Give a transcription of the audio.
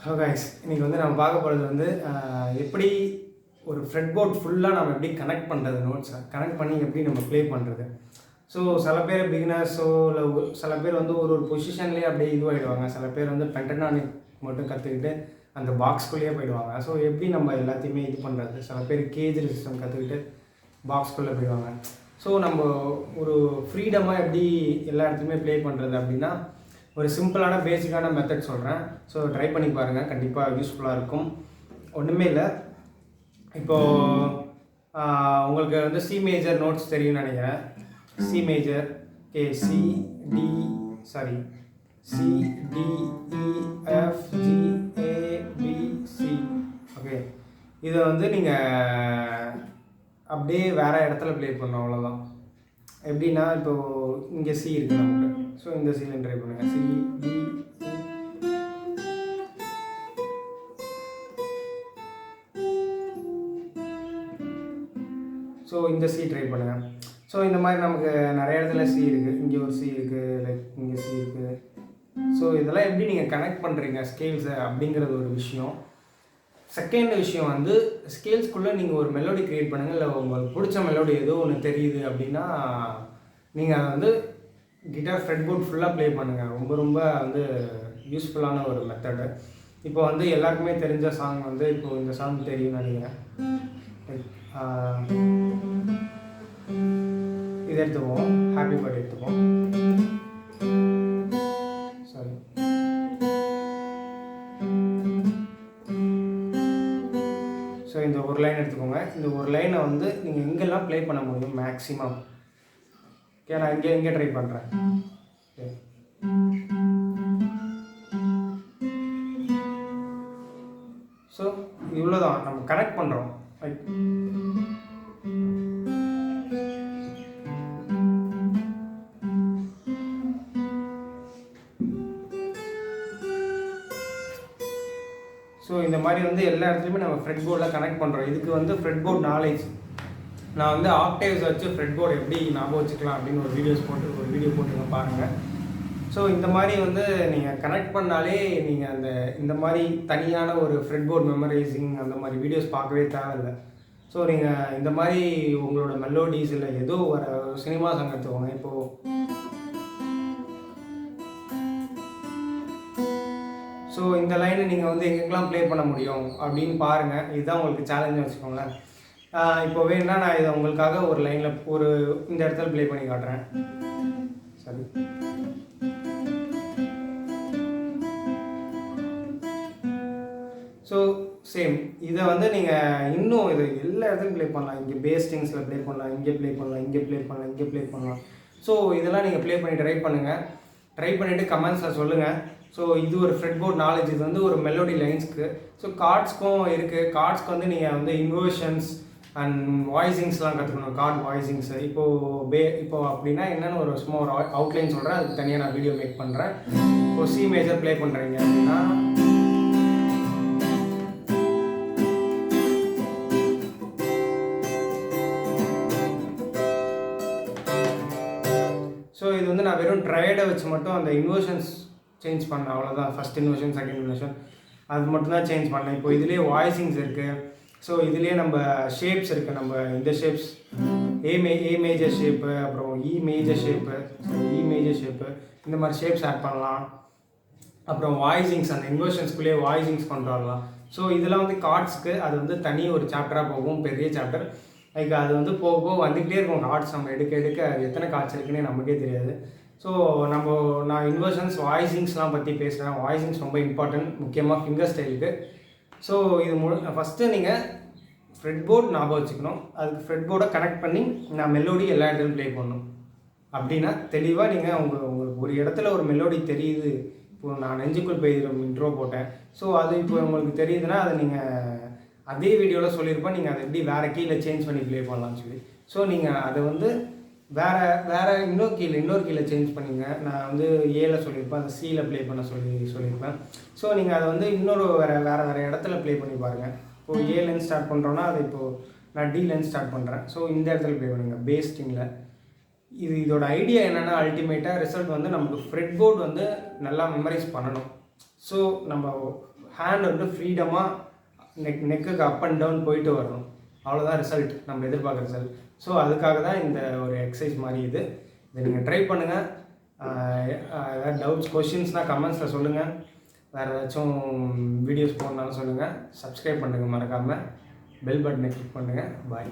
Hello guys, இன்றைக்கி வந்து நம்ம பார்க்க போகிறது வந்து எப்படி ஒரு ஃப்ரெட்போர்ட் ஃபுல்லாக நம்ம எப்படி கனெக்ட் பண்ணுறது, நோட்ஸை கனெக்ட் பண்ணி எப்படி நம்ம ப்ளே பண்ணுறது. ஸோ சில பேர் பிகினர்ஸோ இல்லை சில பேர் வந்து ஒரு பொசிஷன்லேயே அப்படியே இதுவாகிடுவாங்க. சில பேர் வந்து பென்டனானிக் மட்டும் கற்றுக்கிட்டு அந்த பாக்ஸ்குள்ளேயே போயிடுவாங்க. ஸோ எப்படி நம்ம எல்லாத்தையுமே இது பண்ணுறது. சில பேர் கேஜ் சிஸ்டம் கற்றுக்கிட்டு பாக்ஸ்குள்ளே போயிடுவாங்க. ஸோ நம்ம ஒரு ஃப்ரீடமாக எப்படி எல்லா இடத்துலையுமே ப்ளே பண்ணுறது அப்படின்னா ஒரு சிம்பிளான பேசிக்கான மெத்தட் சொல்கிறேன். ஸோ ட்ரை பண்ணி பாருங்கள், கண்டிப்பாக யூஸ்ஃபுல்லாக இருக்கும். ஒன்றுமே இல்லை, இப்போது உங்களுக்கு வந்து சி மேஜர் நோட்ஸ் தெரியும்னு நினைக்கிறேன். C major C D E F G A B C. Okay, இதை வந்து நீங்கள் அப்படியே வேறு இடத்துல ப்ளே பண்ணணும், அவ்வளோதான். எப்படின்னா இப்போது இங்கே சி இருக்குது நமக்கு. ஸோ இந்த சீல ட்ரை பண்ணுங்கள். சி டி ஸோ இந்த சி ட்ரை பண்ணுங்கள். ஸோ இந்த மாதிரி நமக்கு நிறைய இடத்துல சி இருக்குது. இங்கே ஒரு சி இருக்குது, லைக் இங்கே சி இருக்குது. ஸோ இதெல்லாம் எப்படி நீங்கள் கனெக்ட் பண்ணுறீங்க ஸ்கேல்ஸை அப்படிங்கிறது ஒரு விஷயம். செகண்ட் விஷயம் வந்து ஸ்கேல்ஸ்குள்ளே நீங்கள் ஒரு மெலோடி க்ரியேட் பண்ணுங்கள். இல்லை உங்களுக்கு பிடிச்ச மெலோடி ஏதோ ஒன்று தெரியுது அப்படின்னா நீங்கள் அதை வந்து கிட்டார் ஃப்ரெட்போர்ட் ஃபுல்லாக ப்ளே பண்ணுங்கள். ரொம்ப வந்து யூஸ்ஃபுல்லான ஒரு மெத்தடு. இப்போ வந்து எல்லாருக்குமே தெரிஞ்ச சாங் வந்து இப்போது இந்த சாங் தெரியும்னு நினைக்கிறேன். இதை எடுத்துக்குவோம், ஹாப்பி பர்த்டே எடுத்துக்குவோம். சாரி, ஸோ இந்த ஒரு லைன் எடுத்துக்கோங்க. இந்த ஒரு லைனை வந்து நீங்கள் எங்கெல்லாம் ப்ளே பண்ண முடியும் மேக்ஸிமம். ஓகே, நான் இங்கே ட்ரை பண்ணுறேன். ஓகே, ஸோ இவ்வளோதான் நம்ம கனெக்ட் பண்ணுறோம். ரைட், ஸோ இந்த மாதிரி வந்து எல்லா இடத்துலையுமே நம்ம ஃப்ரெட்போர்டில் கனெக்ட் பண்ணுறோம். இதுக்கு வந்து ஃப்ரெட்போர்ட் நாலேஜ் நான் வந்து ஆக்டேவ்ஸ் வச்சு ஃப்ரெட்போர்டு எப்படி ஞாபகம் வச்சுக்கலாம் அப்படின்னு ஒரு வீடியோ போட்டுருங்க பாருங்கள். ஸோ இந்த மாதிரி வந்து நீங்கள் கனெக்ட் பண்ணாலே நீங்கள் இந்த மாதிரி தனியான ஒரு ஃப்ரெட்போர்ட் மெமரைசிங் அந்த மாதிரி வீடியோஸ் பார்க்கவே தேவையில்லை. ஸோ நீங்கள் இந்த மாதிரி உங்களோட மெலோடிஸ் இல்லை ஏதோ ஒரு சினிமா சாங் எடுத்துக்கோங்க. இப்போது ஸோ இந்த லைனை நீங்கள் வந்து எங்கெங்கெல்லாம் ப்ளே பண்ண முடியும் அப்படின்னு பாருங்கள். இதுதான் உங்களுக்கு சேலஞ்சுன்னு வச்சுக்கோங்களேன். இப்போ வேணுன்னா நான் இதை உங்களுக்காக ஒரு லைனில் இந்த இடத்துல ப்ளே பண்ணி காட்டுறேன். சரி, ஸோ சேம் இதை வந்து நீங்கள் இன்னும் இது எல்லா இடத்துலையும் ப்ளே பண்ணலாம். இங்கே பேஸ்டிங்ஸில் ப்ளே பண்ணலாம், இங்கே ப்ளே பண்ணலாம், இங்கே ப்ளே பண்ணலாம், இங்கே ப்ளே பண்ணலாம். ஸோ இதெல்லாம் நீங்கள் ப்ளே பண்ணி ட்ரை பண்ணுங்கள். ட்ரை பண்ணிவிட்டு கமெண்ட்ஸில் சொல்லுங்கள். ஸோ இது ஒரு ஃப்ரெட்போர்ட் நாலேஜ். இது வந்து ஒரு மெலோடி லைன்ஸ்க்கு. ஸோ கார்ட்ஸ்க்கும் இருக்குது. கார்ட்ஸ்க்கு வந்து நீங்கள் வந்து இன்வர்ஷன்ஸ் அண்ட் வாய்ஸிங்ஸ்லாம் கற்றுக்கணும். கார்ட் வாய்ஸிங்ஸு இப்போது அப்படின்னா என்னென்னு ஒரு சும்மா ஒரு அவுட்லைன் சொல்கிறேன். அதுக்கு தனியாக நான் வீடியோ மேக் பண்ணுறேன். இப்போது சி மேஜர் ப்ளே பண்ணுறீங்க அப்படின்னா ஸோ இது வந்து நான் வெறும் ட்ரையடை வச்சு மட்டும் அந்த இன்வர்ஷன்ஸ் சேஞ்ச் பண்ணேன், அவ்வளோதான். ஃபஸ்ட் இன்வர்ஷன், செகண்ட் இன்வர்ஷன் அது மட்டும்தான் சேஞ்ச் பண்ணேன். இப்போ இதுலேயே வாய்ஸிங்ஸ் இருக்குது. ஸோ இதுலேயே நம்ம ஷேப்ஸ் இருக்குது. நம்ம இந்த ஷேப்ஸ் ஏ மேஜர் ஷேப்பு, அப்புறம் இ மேஜர் ஷேப்பு இந்த மாதிரி ஷேப்ஸ் ஆட் பண்ணலாம். அப்புறம் வாய்ஸிங்ஸ், அந்த இன்வர்ஷன்ஸ்குள்ளேயே வாய்ஸிங்ஸ் கொண்டு வரலாம். ஸோ இதெல்லாம் வந்து கார்ட்ஸ்க்கு அது வந்து தனி ஒரு சாப்டராக போகும், பெரிய சாப்டர். லைக் அது வந்து போக போக வந்துக்கிட்டே இருக்கும். கார்ட்ஸ் நம்ம எடுக்க அது எத்தனை கார்ட்ஸ் இருக்குன்னே நமக்கே தெரியாது. ஸோ நான் இன்வர்ஷன்ஸ் வாய்ஸிங்ஸ்லாம் பற்றி பேசுகிறேன். வாய்ஸிங்ஸ் ரொம்ப இம்பார்ட்டன்ட், முக்கியமாக ஃபிங்கர் ஸ்டைலுக்கு. ஸோ இது ஃபஸ்ட்டு நீங்கள் ஃப்ரெட்போர்ட் ஞாபகம் வச்சுக்கணும். அதுக்கு ஃப்ரெட்போர்டை கனெக்ட் பண்ணி நான் மெலோடி எல்லா இடத்துலையும் ப்ளே பண்ணணும். அப்படின்னா தெளிவாக நீங்கள் உங்களுக்கு ஒரு இடத்துல ஒரு மெலோடி தெரியுது. இப்போது நான் நெஞ்சுக்குள் பெய்திடும் இன்ட்ரோ போட்டேன். ஸோ அது இப்போ உங்களுக்கு தெரியுதுன்னா அதை நீங்கள் அதே வீடியோவில் சொல்லியிருப்பேன். நீங்கள் அதை எப்படி வேறு கீழே சேஞ்ச் பண்ணி ப்ளே பண்ணலாம்னு சொல்லி. ஸோ நீங்கள் அதை வந்து வேறு இன்னொரு கீழே சேஞ்ச் பண்ணிங்க. நான் வந்து ஏல சொல்லியிருப்பேன், அதை சியில் ப்ளே பண்ண சொல்லியிருப்பேன். ஸோ நீங்கள் அதை வந்து இன்னொரு வேறு இடத்துல ப்ளே பண்ணி பாருங்கள். இப்போது ஏலேருந்து ஸ்டார்ட் பண்ணுறோன்னா அதை இப்போது நான் டிலேருந்து ஸ்டார்ட் பண்ணுறேன். ஸோ இந்த இடத்துல ப்ளே பண்ணுங்கள் பேஸ்டிங்கில். இதோட ஐடியா என்னென்னா அல்டிமேட்டாக ரிசல்ட் வந்து நமக்கு ஃப்ரெட்போர்ட் வந்து நல்லா மெமரைஸ் பண்ணணும். ஸோ நம்ம ஹேண்ட் வந்து ஃப்ரீடமாக நெக்குக்கு அப் அண்ட் டவுன் போயிட்டு வரணும். அவ்வளோதான் ரிசல்ட், நம்ம எதிர்பார்க்குற ரிசல்ட். ஸோ அதுக்காக தான் இந்த ஒரு எக்ஸசைஸ் மாதிரி இதை நீங்கள் ட்ரை பண்ணுங்கள். ஏதாவது டவுட்ஸ் கொஷின்ஸ்னால் கமெண்ட்ஸில் சொல்லுங்கள். வேறு ஏதாச்சும் வீடியோஸ் போடணுன்னாலும் சொல்லுங்கள். சப்ஸ்கிரைப் பண்ணுங்கள், மறக்காமல் பெல் பட்டனை கிளிக் பண்ணுங்கள். பாய்.